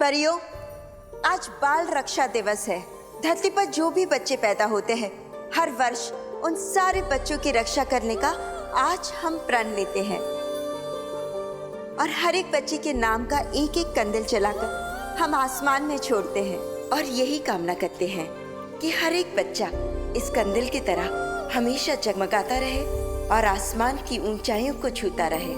परियों, आज बाल रक्षा दिवस है। धरती पर जो भी बच्चे पैदा होते हैं, हर वर्ष उन सारे बच्चों की रक्षा करने का आज हम प्रण लेते हैं और हर एक बच्चे के नाम का एक एक कंदील जलाकर हम आसमान में छोड़ते हैं और यही कामना करते हैं कि हर एक बच्चा इस कंदील की तरह हमेशा जगमगाता रहे और आसमान की ऊंचाइयों को छूता रहे।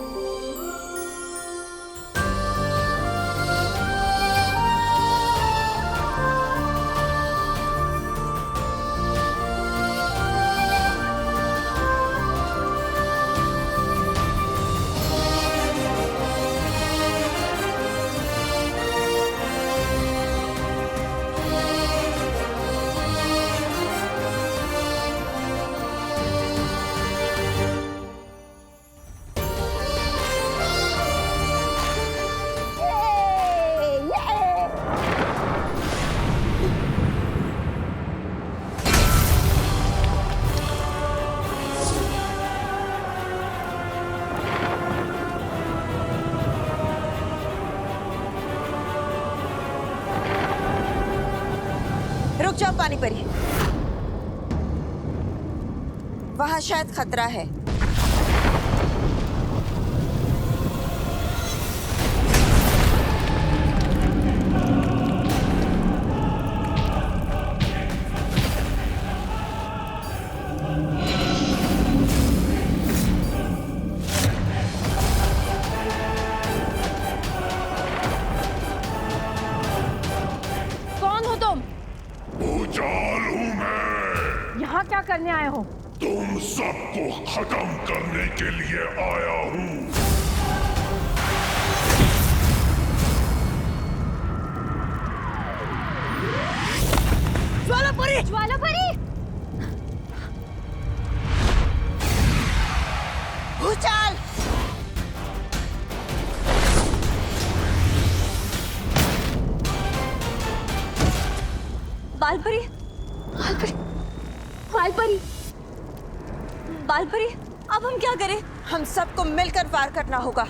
रुक जाओ पानी परी, वहां शायद खतरा है। कौन हो तुम? भूचाल हूँ मैं। यहाँ क्या करने आए हो? तुम सबको खत्म करने के लिए आया हूँ। ज्वालापरी! ज्वालापरी! भूचाल! बालपरी! बालपरी! बालपरी! बालपरी! अब हम क्या करें? हम सबको मिलकर वार करना होगा।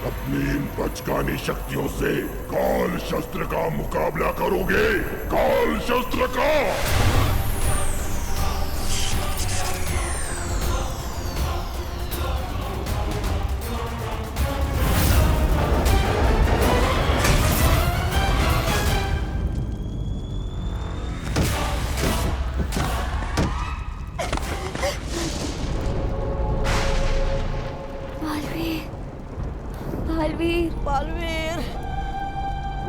अपनी इन बचकानी शक्तियों से काल शस्त्र का मुकाबला करोगे? काल शस्त्र का! बालवीर! बालवीर!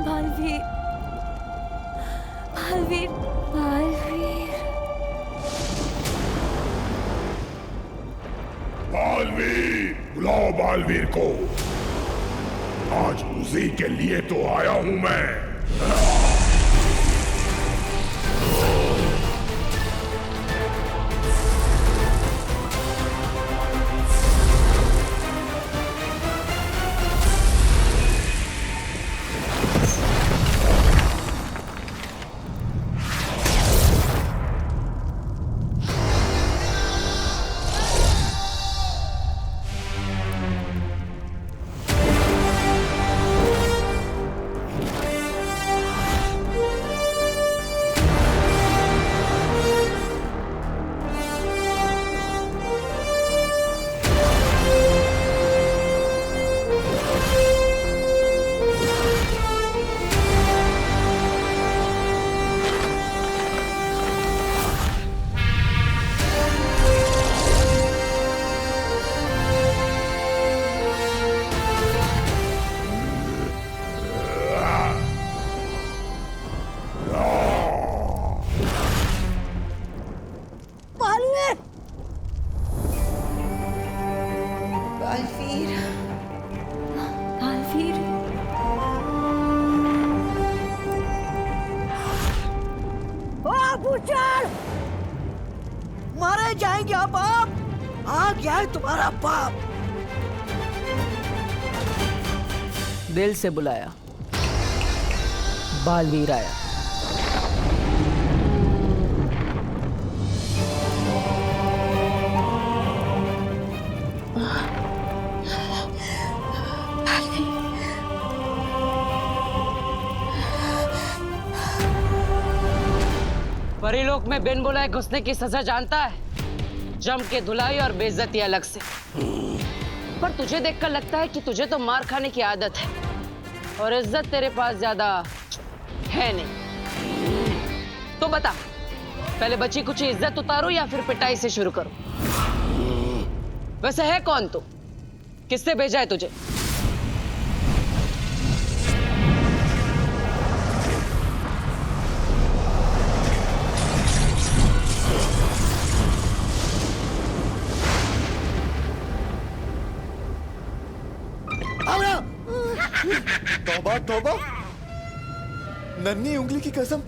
बालवीर! बालवीर! बालवीर! बालवीर! बुलाओ बालवीर को। आज उसी के लिए तो आया हूं मैं। भूचाल, मारे जाएंगे अब आप। आ गया है तुम्हारा बाप। दिल से बुलाया, बालवीर आया। परिलोक में बिन बुलाए घुसने की सजा जानता है? जम के धुलाई और बेइज्जती अलग से। पर तुझे देखकर लगता है कि तुझे तो मार खाने की आदत है और इज्जत तेरे पास ज्यादा है नहीं। तो बता, पहले बची कुछ इज्जत उतारो या फिर पिटाई से शुरू करो? वैसे है कौन तू? किससे भेजा है तुझे? तौबा तौबा, नन्ही उंगली की कसम,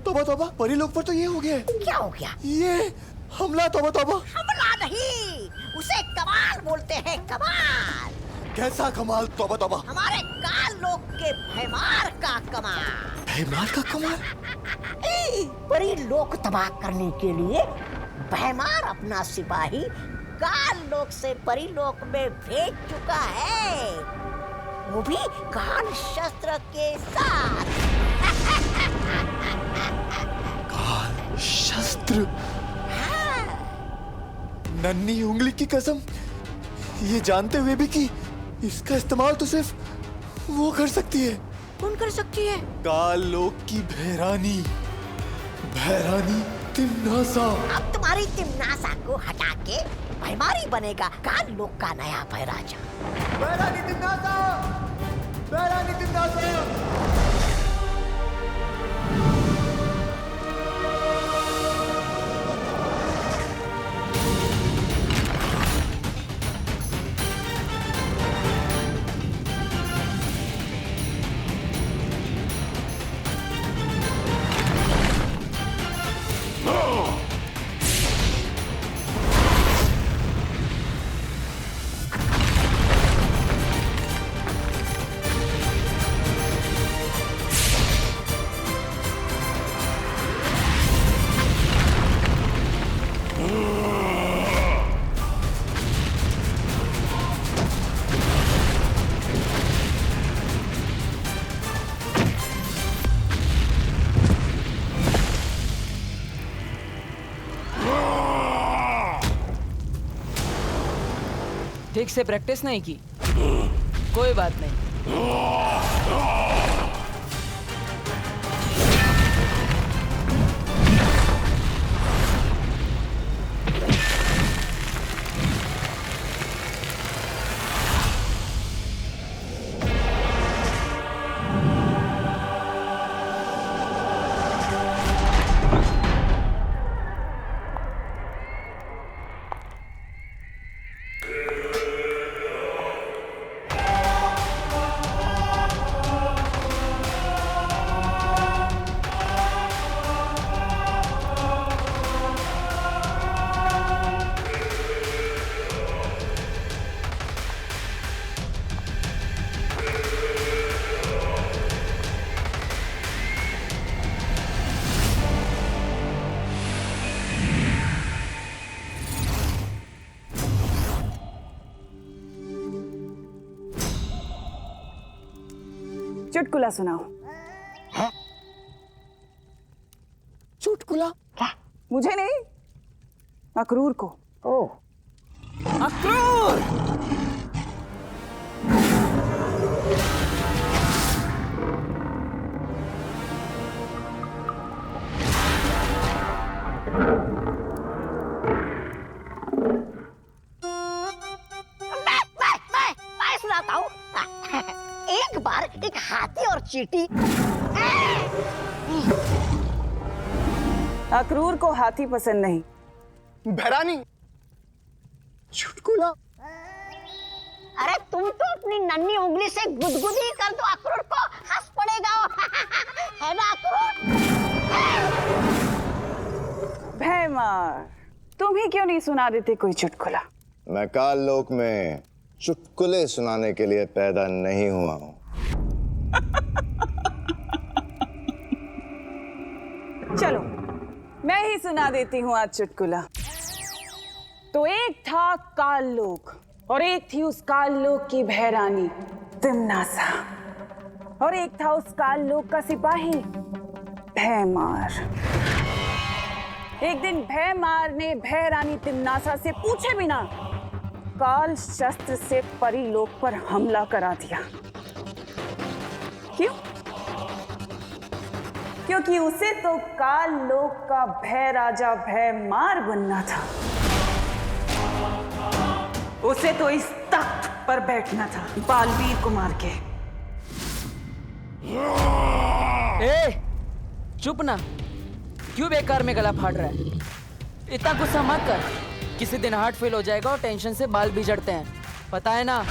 तौबा तौबा, परिलोक पर तो ये हो गया है। क्या हो गया? ये हमला, तौबा तौबा। हमला नहीं, उसे कमाल बोलते हैं, कमाल। कैसा कमाल? तौबा तौबा। हमारे काल लोक के भयमार का कमाल। भयमार का कमाल? परी लोक तबाह करने के लिए भयमार अपना सिपाही काल लोक से परी लोक में भेज चुका है, वो भी काल शस्त्र के साथ। काल शस्त्र? नन्ही उंगली की कसम, ये जानते हुए भी कि इसका इस्तेमाल तो सिर्फ वो कर सकती है। कौन कर सकती है? काल लोक की भैरानी, भैरानी तिम्नासा। अब तुम्हारी तिम्नासा को हटा के भयमारी बनेगा काल लोक का नया भैराजा। भैरानी तिम्नासा, भैरानी तिम्नासा। ठीक से प्रैक्टिस नहीं की, कोई बात नहीं। चुटकुला सुनाओ। चुटकुला? मुझे नहीं, अक्रूर को। ओह, अक्रूर! मैं सुनाता हूँ। एक बार एक हाथी और चींटी। अक्रूर को हाथी पसंद नहीं। भैरानी, चुटकुला? अरे तुम तो अपनी नन्ही उंगली से गुदगुदी कर दो, अक्रूर को हंस पड़ेगा। है ना अक्रूर? भैमार, तुम ही क्यों नहीं सुना देते कोई चुटकुला? मैं काल लोक में चुटकुले सुनाने के लिए पैदा नहीं हुआ हूं। चलो मैं ही सुना देती हूँ आज चुटकुला। तो एक था काल लोक और एक थी उस काल लोक की भैरानी तिमनासा, और एक था उस काल लोक का सिपाही भैमार। एक दिन भैमार ने भैरानी तिमनासा से पूछे बिना काल शस्त्र से परी लोक पर हमला करा दिया। क्यों? क्योंकि उसे तो काल लोक का भय राजा भैमार बनना था। उसे तो इस तख्त पर बैठना था बालवीर को मार के। ए, चुप ना, क्यों बेकार में गला फाड़ रहा है? इतना गुस्सा मत कर, किसी दिन हार्ट फेल हो जाएगा और टेंशन से बाल भी झड़ते हैं, पता है ना?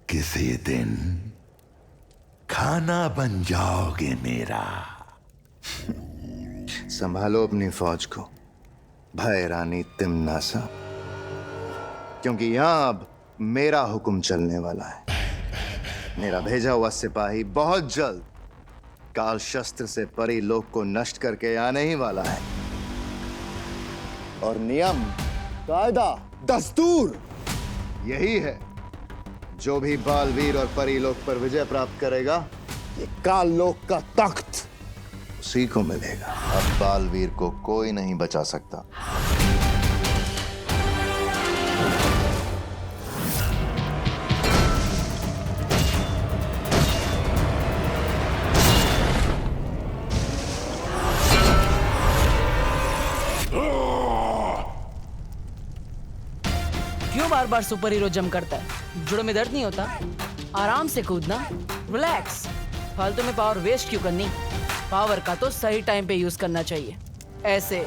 किसी दिन खाना बन जाओगे मेरा। संभालो अपनी फौज को भैरानी तिमनासा, क्योंकि यहां अब मेरा हुक्म चलने वाला है। मेरा भेजा हुआ सिपाही बहुत जल्द काल शस्त्र से परी लोक को नष्ट करके आने ही वाला है। और नियम, कायदा, दस्तूर यही है, जो भी बालवीर और परी लोक पर विजय प्राप्त करेगा, ये काल लोक का तख्त उसी को मिलेगा। अब बालवीर को कोई नहीं बचा सकता। क्यों बार बार सुपर हीरो जंप करता है? जुड़ों में दर्द नहीं होता? आराम से कूदना, रिलैक्स। फालतू में पावर वेस्ट क्यों करनी? पावर का तो सही टाइम पे यूज करना चाहिए, ऐसे।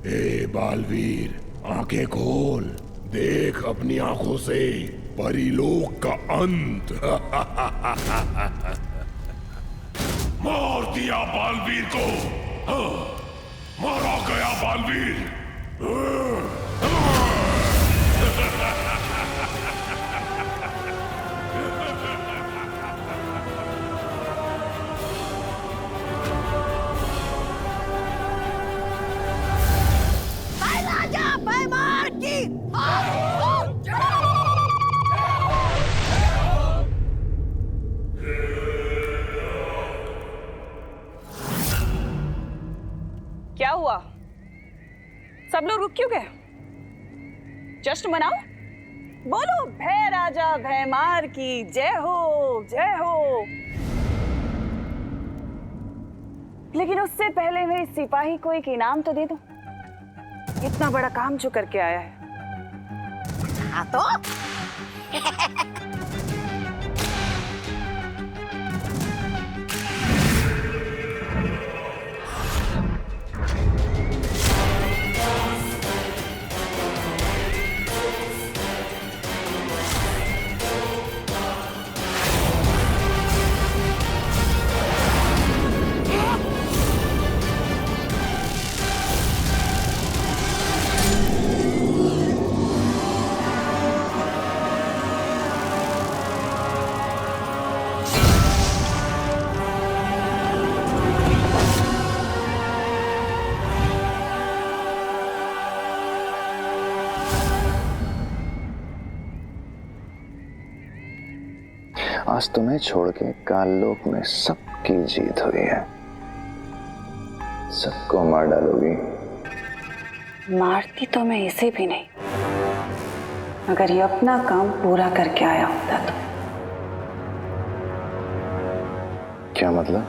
ए बालवीर, आंखें खोल, देख अपनी आंखों से परीलोक का अंत। मार दिया बालवीर को। मारा गया बालवीर। राजा भैमार की क्या हुआ? सब लोग रुक क्यों गए? जश्न मनाओ, बोलो भय राजा भैमार की जय हो, जय हो। लेकिन उससे पहले मेरे सिपाही को एक इनाम तो दे दो। इतना बड़ा काम जो करके आया है। हाँ तो आज तुम्हें छोड़ के काललोक में सबकी जीत हुई है। सबको मार डालोगी। मारती तो मैं इसे भी नहीं, अगर ये अपना काम पूरा करके आया होता तो। क्या मतलब?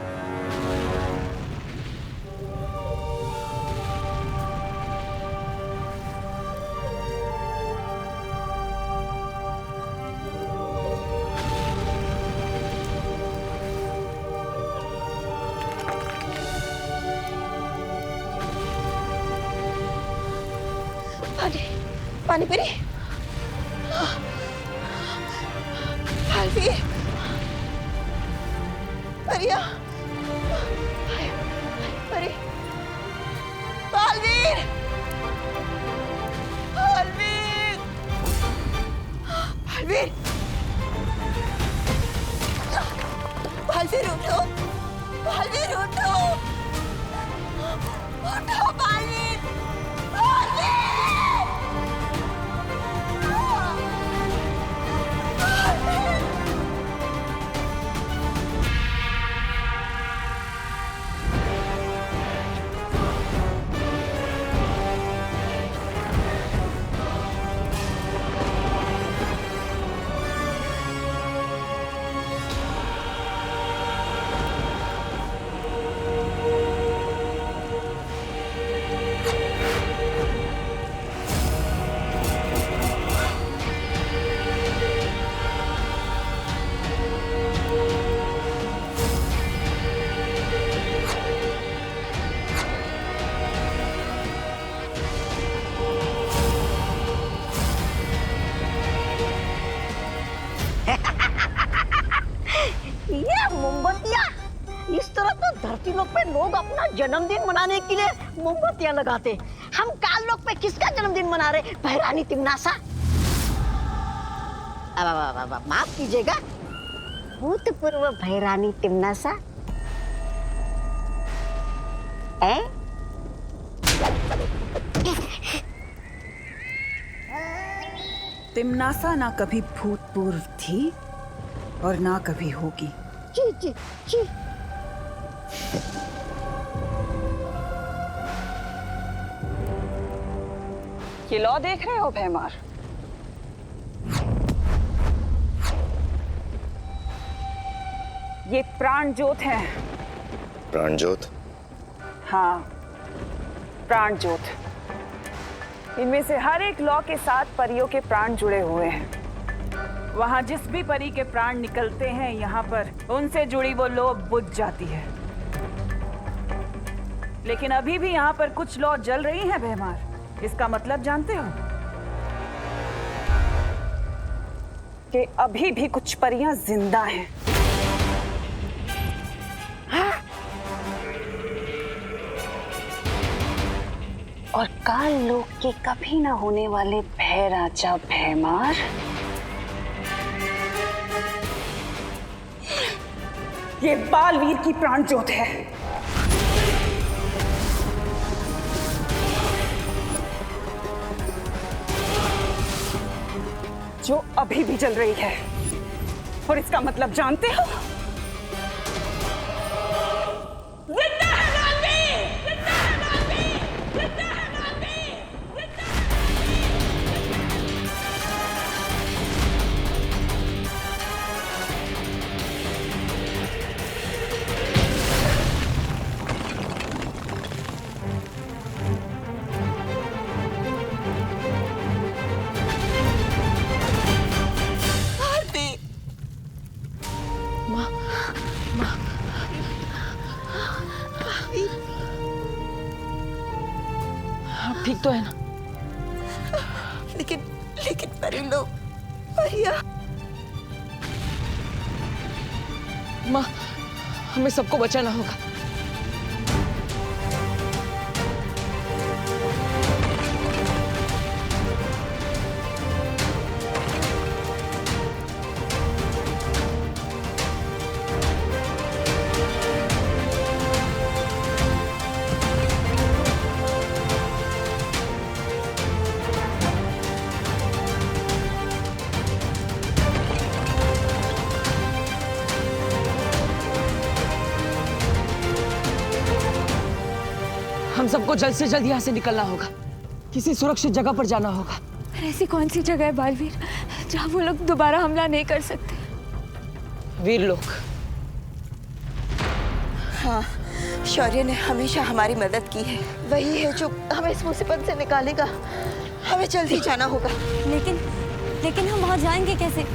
पानी पी रही? बालवीर, परिया, परी, बालवीर, बालवीर, बालवीर, बालवीर उठो, बालवीर उठो, उठो बालवीर, बालवीर। इस तरह तो धरती लोक पे लोग अपना जन्मदिन मनाने के लिए मोमबत्तियां लगाते। हम काल लोक पे किसका जन्मदिन मना रहे? भैरानी तिमनासा। अब माफ कीजिएगा, भूतपूर्व भैरानी तिमनासा। तिमनासा ना कभी भूतपूर्व थी और ना कभी होगी। जी जी जी। ये लॉ देख रहे हो भैमार? ये प्राण ज्योत है। प्राण ज्योत? हाँ, प्राण ज्योत। इनमें से हर एक लॉ के साथ परियों के प्राण जुड़े हुए हैं। वहां जिस भी परी के प्राण निकलते हैं, यहाँ पर उनसे जुड़ी वो लॉ बुझ जाती है। लेकिन अभी भी यहाँ पर कुछ लॉ जल रही हैं भैमार। इसका मतलब जानते हो? कि अभी भी कुछ परियां जिंदा हैं। और काल लोक के कभी ना होने वाले भय राजा भैमार ये बालवीर की प्राण ज्योत है, जो अभी भी जल रही है। और इसका मतलब जानते हो? जिंदा है बालवीर! जिंदा है बालवीर! जिंदा है बालवीर! जिंदा है! आप ठीक तो है ना? लेकिन लेकिन परी लोग, भैया माँ, हमें सबको बचाना होगा। हम सबको जल्द से जल्द यहाँ से निकलना होगा। किसी सुरक्षित जगह पर जाना होगा। ऐसी कौन सी जगह है बालवीर जहाँ वो लोग दोबारा हमला नहीं कर सकते? वीर लोग। हाँ, शौर्य ने हमेशा हमारी मदद की है। वही है जो हमें इस मुसीबत से निकालेगा। हमें जल्दी जाना होगा। लेकिन हम वहाँ जाएंगे कैसे?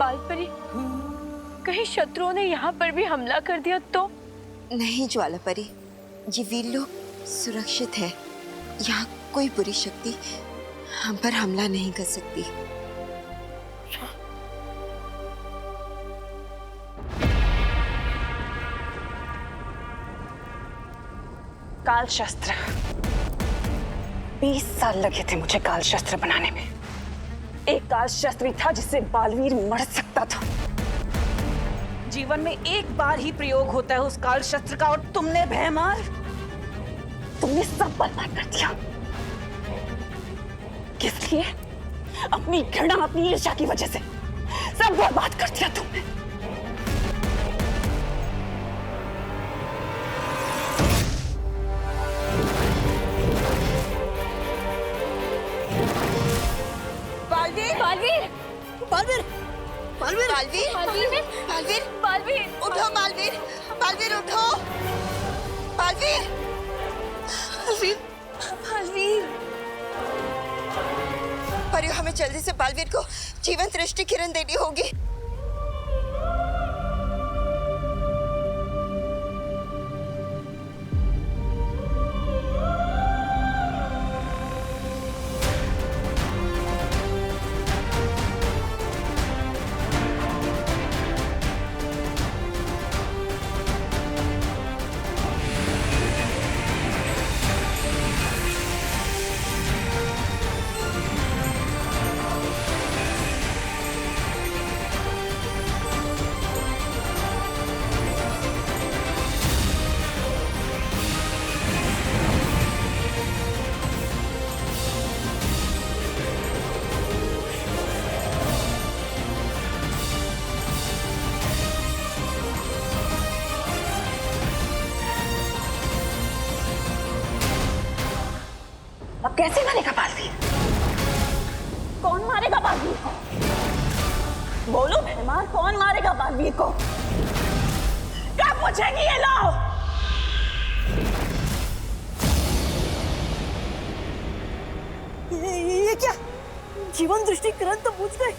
बालपरी, कहीं शत्रुओं ने यहाँ पर भी हमला कर दिया तो? नहीं ज्वाला परी, ये वीर लोग सुरक्षित है। यहाँ कोई बुरी शक्ति हम पर हमला नहीं कर सकती। काल शस्त्र, 20 साल लगे थे मुझे काल शस्त्र बनाने में। एक काल शस्त्र भी था जिससे बालवीर मर सकता था। जीवन में एक बार ही प्रयोग होता है उस काल शस्त्र का, और तुमने भयमार, तुमने सब बर्बाद कर दिया। किस लिए? अपनी घृणा, अपनी ईर्ष्या की वजह से सब बर्बाद कर दिया तुमने। बालवीर! बालवीर! बालवीर! बालवीर! बालवीर! बालवीर! बालवीर! उठो बालवीर! बालवीर उठो! बालवीर! बालवीर! बालवीर! परियो, हमें जल्दी से बालवीर को जीवंत दृष्टि किरण देनी होगी। अब कैसे मारेगा बालवीर? कौन मारेगा बालवीर को? बोलो भयमार, कौन मारेगा बालवीर को? कब पूछेगी ये लो? ये क्या? जीवन दृष्टि किरण तो पूछ गए।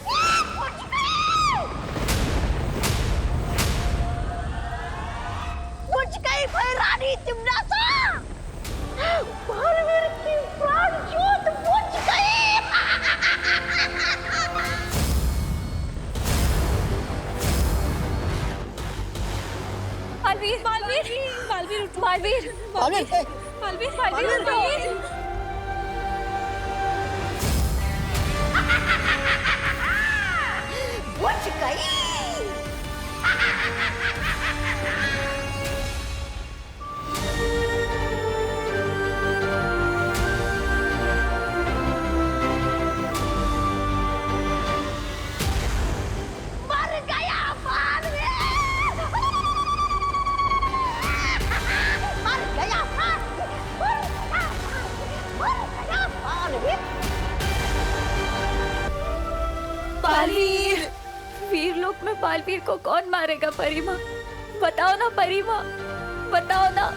बुझ गई भाई रानी तिमनासा। बालवीर की प्राण ज्योत बुझ बालवीर बालवीर बालवीर बुझ गई। मर गया बालवीर। मर गया बालवीर। बालवीर वीर लोक में बालवीर को कौन मारेगा परिमा? बताओ ना परिमा, बताओ ना।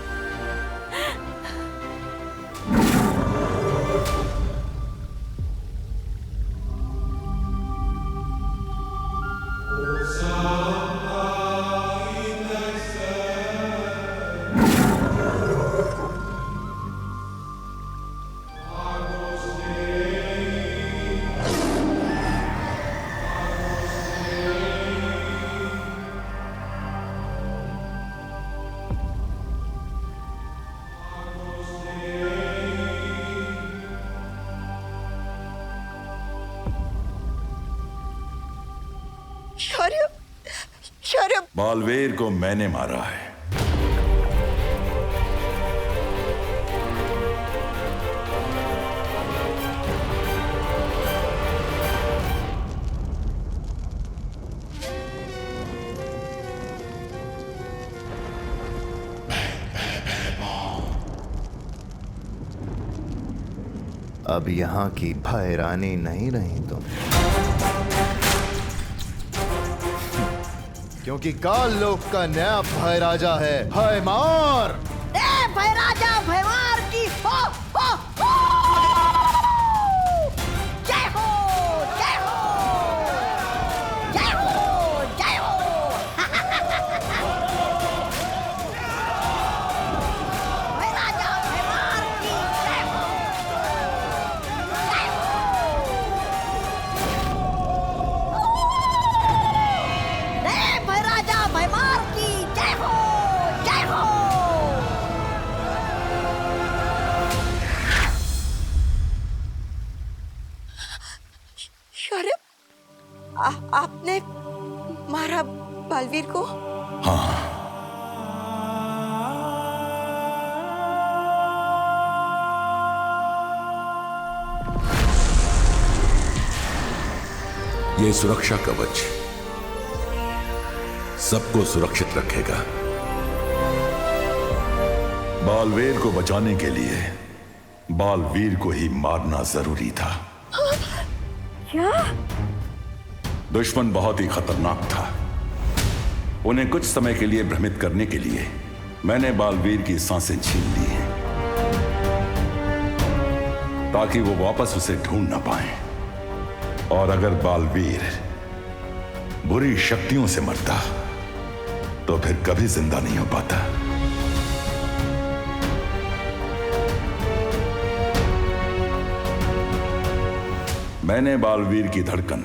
शौर्य, शौर्य, बालवीर को मैंने मारा है। अब यहाँ की भय रानी नहीं रही तुम, क्योंकि काल लोक का नया भय राजा है भयमार। भय राजा भयमार की हो, हो, हो। जय हो, जय हो, जय हो, जय हो। भय राजा भयमार की जय हो, जय हो। भय राजा भयमार की जय हो, जय हो। शौर्य, आपने मारा बालवीर को? ये सुरक्षा कवच सबको सुरक्षित रखेगा। बालवीर को बचाने के लिए बालवीर को ही मारना जरूरी था। क्या? दुश्मन बहुत ही खतरनाक था। उन्हें कुछ समय के लिए भ्रमित करने के लिए मैंने बालवीर की सांसें छीन ली हैं, ताकि वो वापस उसे ढूंढ ना पाए। और अगर बालवीर बुरी शक्तियों से मरता तो फिर कभी जिंदा नहीं हो पाता। मैंने बालवीर की धड़कन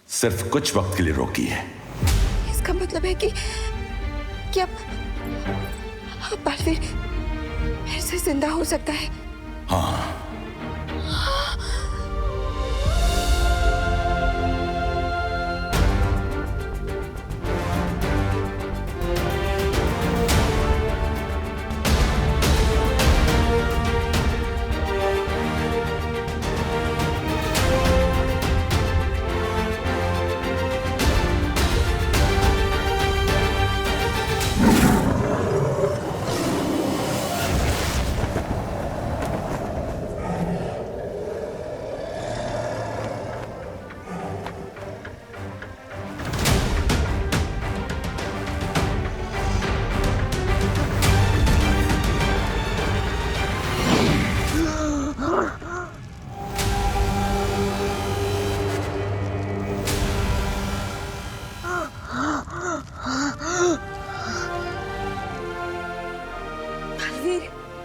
सिर्फ कुछ वक्त के लिए रोकी है। इसका मतलब है कि अब बालवीर फिर से जिंदा हो सकता है। हाँ,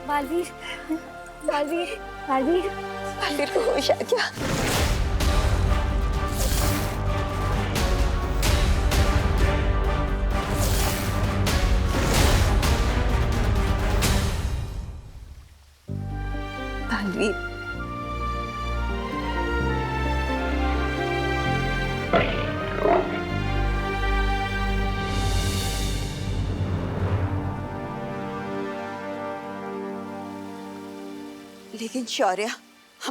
बालवीर बालवीर बालवीर बालवीर को होश आ गया। लेकिन शौर्य,